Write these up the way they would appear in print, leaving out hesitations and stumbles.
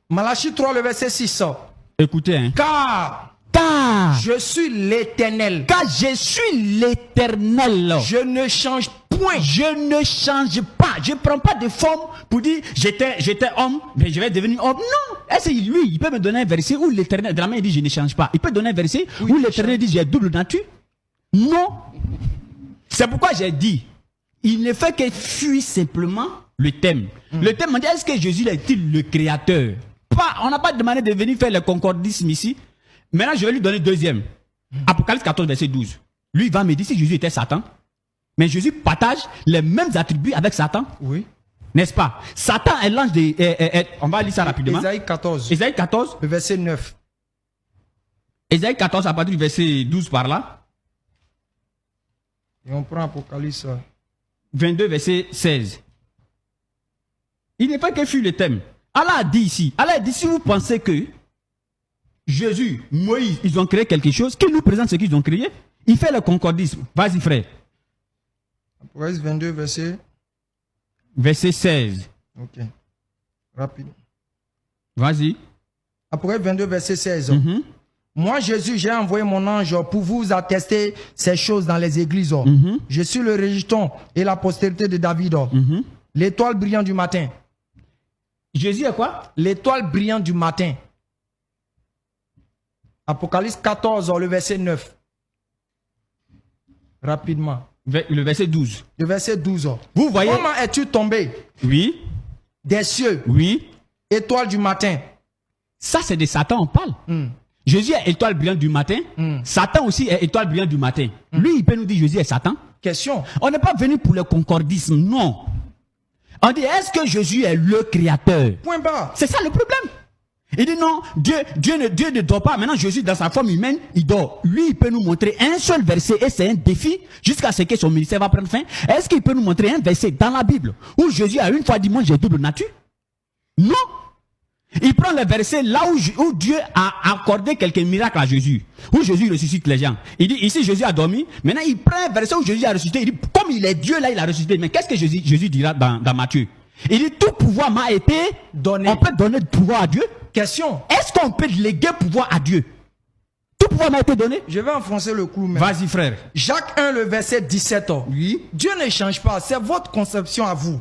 Malachie 3, le verset 6. Écoutez, hein. Car je suis l'Éternel. Car je suis l'Éternel. Je ne change point. Je ne change pas. Je ne prends pas de forme pour dire j'étais homme, mais je vais devenir homme. Non. Est-ce que lui, il peut me donner un verset où l'Éternel, de la main, il dit je ne change pas. Il peut donner un verset où l'Éternel dit j'ai double nature. Non. C'est pourquoi j'ai dit, il ne fait que fuir simplement le thème. Le thème, on dit est-ce que Jésus est-il le créateur? Pas, on n'a pas demandé de venir faire le concordisme ici. Maintenant, je vais lui donner deuxième. Apocalypse 14, verset 12. Lui, il va me dire si Jésus était Satan. Mais Jésus partage les mêmes attributs avec Satan. Oui. N'est-ce pas? Satan est l'ange de... on va lire ça rapidement. Ésaïe 14. Ésaïe 14. Le verset 9. Ésaïe 14 à partir du verset 12 par là. Et on prend Apocalypse 22, verset 16. Il n'est pas que fuir le thème. Allah a dit ici, si vous pensez que Jésus, Moïse, ils ont créé quelque chose, qu'il nous présente ce qu'ils ont créé, il fait le concordisme. Vas-y frère. Apocalypse 22, verset 16. Ok. Rapide. Vas-y. Apocalypse 22, verset 16. Moi, Jésus, j'ai envoyé mon ange pour vous attester ces choses dans les églises. Je suis le rejeton et la postérité de David. L'étoile brillante du matin. Jésus est quoi? L'étoile brillante du matin. Apocalypse 14, le verset 9. Rapidement. Le verset 12. Le verset 12. Vous voyez? Comment es-tu tombé? Oui. Des cieux. Oui. Étoile du matin. Ça, c'est de Satan, on parle. Jésus est étoile brillante du matin. Satan aussi est étoile brillante du matin. Lui, il peut nous dire Jésus est Satan. Question. On n'est pas venu pour le concordisme, non. On dit, est-ce que Jésus est le créateur? Point barre. C'est ça le problème. Il dit non, Dieu ne dort pas. Maintenant, Jésus, dans sa forme humaine, il dort. Lui, il peut nous montrer un seul verset, et c'est un défi, jusqu'à ce que son ministère va prendre fin. Est-ce qu'il peut nous montrer un verset dans la Bible, où Jésus a une fois dit, moi, j'ai double nature? Non. Il prend le verset là où Dieu a accordé quelques miracles à Jésus, où Jésus ressuscite les gens. Il dit, ici, Jésus a dormi. Maintenant, il prend un verset où Jésus a ressuscité. Il dit, comme il est Dieu, là, il a ressuscité. Mais qu'est-ce que Jésus dira dans Matthieu? Il dit, tout pouvoir m'a été donné. On peut donner du pouvoir à Dieu? Question. Est-ce qu'on peut léguer pouvoir à Dieu? Tout pouvoir m'a été donné? Je vais enfoncer le clou. Vas-y, frère. Jacques 1, le verset 17. Oui. Dieu ne change pas. C'est votre conception à vous.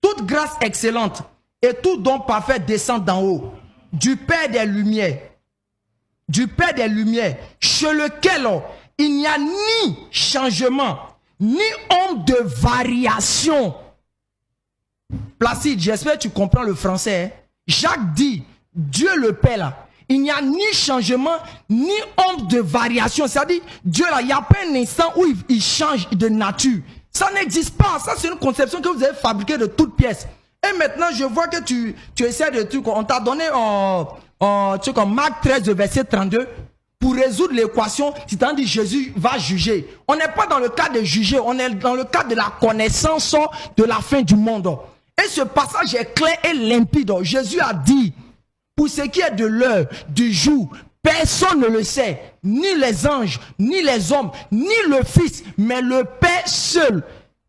Toute grâce excellente et tout don parfait descend d'en haut, du Père des Lumières. Du Père des Lumières, chez lequel il n'y a ni changement, ni ombre de variation. Placide, j'espère que tu comprends le français. Hein? Jacques dit, Dieu le Père là, il n'y a ni changement, ni ombre de variation. C'est-à-dire, Dieu là, il n'y a pas un instant où il change de nature. Ça n'existe pas. Ça, c'est une conception que vous avez fabriquée de toutes pièces. Et maintenant, je vois que tu essaies de trucs. On t'a donné comme Marc 13, verset 32. Pour résoudre l'équation, c'est-à-dire que Jésus va juger. On n'est pas dans le cas de juger, on est dans le cas de la connaissance de la fin du monde. Et ce passage est clair et limpide. Jésus a dit, pour ce qui est de l'heure, du jour, personne ne le sait, ni les anges, ni les hommes, ni le Fils, mais le Père seul.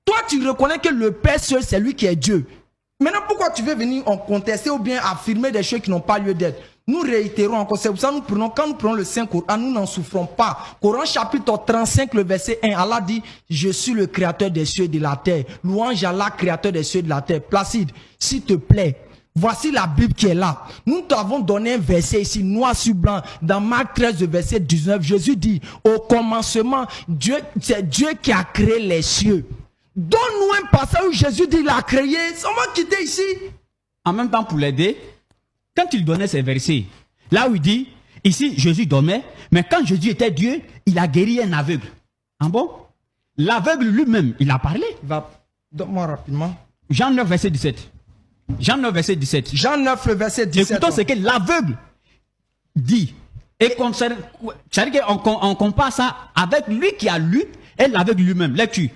Toi, tu reconnais que le Père seul, c'est lui qui est Dieu. Maintenant, pourquoi tu veux venir en contester ou bien affirmer des choses qui n'ont pas lieu d'être? Nous réitérons encore, c'est pour ça que quand nous prenons le Saint-Coran, nous n'en souffrons pas. Coran chapitre 35, le verset 1, Allah dit, je suis le créateur des cieux et de la terre. Louange à Allah, créateur des cieux et de la terre. Placide, s'il te plaît, voici la Bible qui est là. Nous t'avons donné un verset ici, noir sur blanc, dans Marc 13, verset 19. Jésus dit, au commencement, c'est Dieu qui a créé les cieux. Donne-nous un passage où Jésus dit, il a créé. On va quitter ici. En même temps, pour l'aider, quand il donnait ces versets, là où il dit, ici, Jésus dormait, mais quand Jésus était Dieu, il a guéri un aveugle. Ah bon? L'aveugle lui-même, il a parlé. Donne-moi rapidement. Jean 9, verset 17. Jean 9, verset 17. Jean 9, le verset 17. Écoutons ce que l'aveugle dit. Et c'est-à-dire qu'on compare ça avec lui qui a lu et l'aveugle lui-même. Lecture.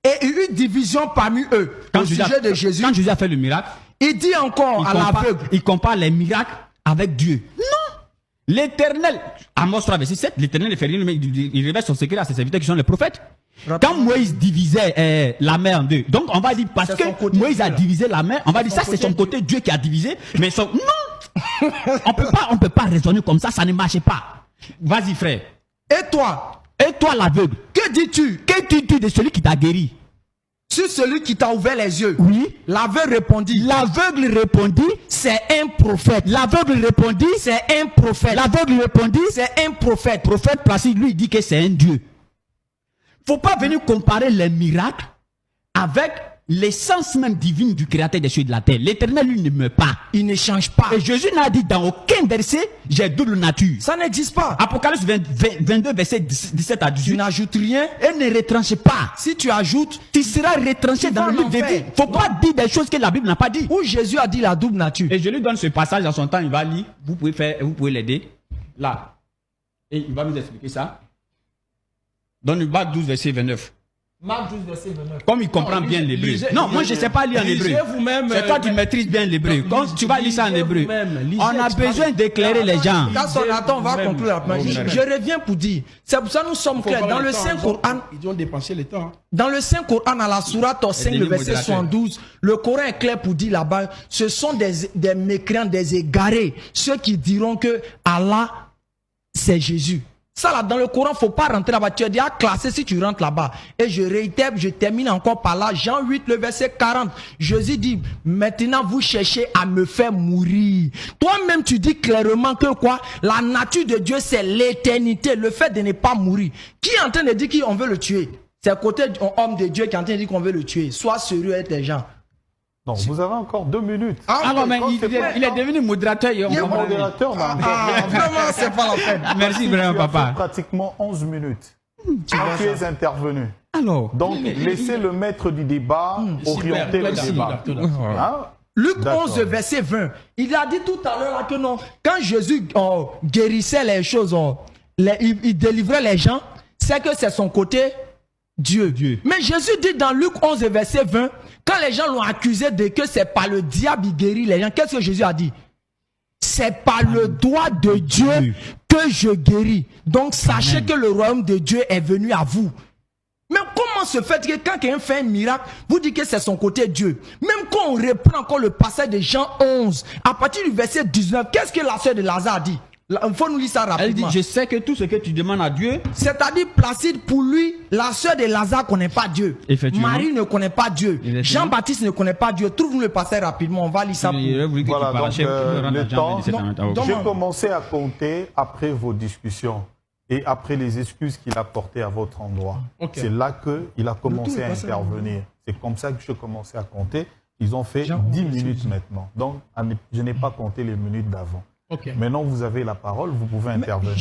Et une division parmi eux. Au sujet de Jésus. Quand Jésus a fait le miracle, il dit encore à l'aveugle. Il compare les miracles avec Dieu. Non. L'Éternel, Amos 3, verset 7, l'Éternel il révèle son secret à ses serviteurs qui sont les prophètes. Quand Moïse divisait la mer en deux, donc on va dire parce que Moïse a divisé la mer, on va dire ça c'est son côté Dieu qui a divisé, mais non, on peut pas raisonner comme ça ne marche pas. Vas-y frère. Et toi l'aveugle, que dis-tu? Que dis-tu de celui qui t'a guéri? Sur celui qui t'a ouvert les yeux. Oui. L'aveugle répondit. L'aveugle répondit, c'est un prophète. L'aveugle répondit, c'est un prophète. L'aveugle répondit, c'est un prophète. Prophète Placide, lui, il dit que c'est un Dieu. Faut pas venir comparer les miracles avec l'essence même divine du créateur des cieux et de la terre. L'Éternel, lui, ne meurt pas. Il ne change pas. Et Jésus n'a dit dans aucun verset, j'ai double nature. Ça n'existe pas. Apocalypse 22, verset 17 à 18. Tu n'ajoutes rien. Et ne retranche pas. Si tu ajoutes, tu seras retranché dans le livre de vie. Faut pas dire des choses que la Bible n'a pas dit. Où Jésus a dit la double nature. Et je lui donne ce passage en son temps, il va lire. Vous pouvez l'aider. Là. Et il va nous expliquer ça. Dans le Marc 12, verset 29. Marc 12, verset 29. Comme il comprend bien l'hébreu. Non, moi je ne sais pas lire en hébreu. C'est toi qui maîtrises bien l'hébreu. Quand tu vas lire ça en hébreu, on a besoin d'éclairer les gens. Attends, on va conclure après. Je reviens pour dire. C'est pour ça que nous sommes clairs. Dans le Saint-Coran, ils ont dépensé le temps. Dans le Saint-Coran, à la sourate 5, le verset 72, le Coran est clair pour dire là-bas, ce sont des mécréants, des égarés, ceux qui diront que Allah, c'est Jésus. Ça là, dans le Coran, il ne faut pas rentrer là-bas. Tu es déjà classé si tu rentres là-bas. Et je réitère, je termine encore par là. Jean 8, le verset 40. Jésus dit, maintenant vous cherchez à me faire mourir. Toi-même, tu dis clairement que quoi? La nature de Dieu, c'est l'éternité, le fait de ne pas mourir. Qui est en train de dire qu'on veut le tuer? C'est le côté homme de Dieu qui est en train de dire qu'on veut le tuer. Sois sérieux avec les gens. Non, vous avez encore 2 minutes. Alors, mais il est devenu modérateur. Il est modérateur, vraiment, c'est pas la peine. Merci vraiment, papa. Pratiquement 11 minutes. Tu es intervenu. Alors. Donc, laissez le maître du débat orienter le débat. Luc 11, verset 20. Il a dit tout à l'heure là que non, quand Jésus guérissait les choses, il délivrait les gens, c'est que c'est son côté Dieu. Mais Jésus dit dans Luc 11, verset 20, quand les gens l'ont accusé de que c'est par le diable qui guérit les gens, qu'est-ce que Jésus a dit? C'est par le doigt de Dieu que je guéris. Donc sachez que le royaume de Dieu est venu à vous. Mais comment se fait que quand quelqu'un fait un miracle, vous dites que c'est son côté Dieu? Même quand on reprend encore le passage de Jean 11, à partir du verset 19, qu'est-ce que la sœur de Lazare dit? Il faut nous lire ça rapidement. Elle dit, je sais que tout ce que tu demandes à Dieu... C'est-à-dire, Placide, pour lui, la sœur de Lazare ne connaît pas Dieu. Marie ne connaît pas Dieu. Jean-Baptiste ne connaît pas Dieu. Trouve-nous le passage rapidement, on va lire ça. Voilà, donc le temps, j'ai commencé à compter après vos discussions et après les excuses qu'il a portées à votre endroit. C'est là qu'il a commencé à intervenir. C'est comme ça que je commençais à compter. Ils ont fait 10 minutes maintenant. Donc, je n'ai pas compté les minutes d'avant. Maintenant, vous avez la parole, vous pouvez intervenir.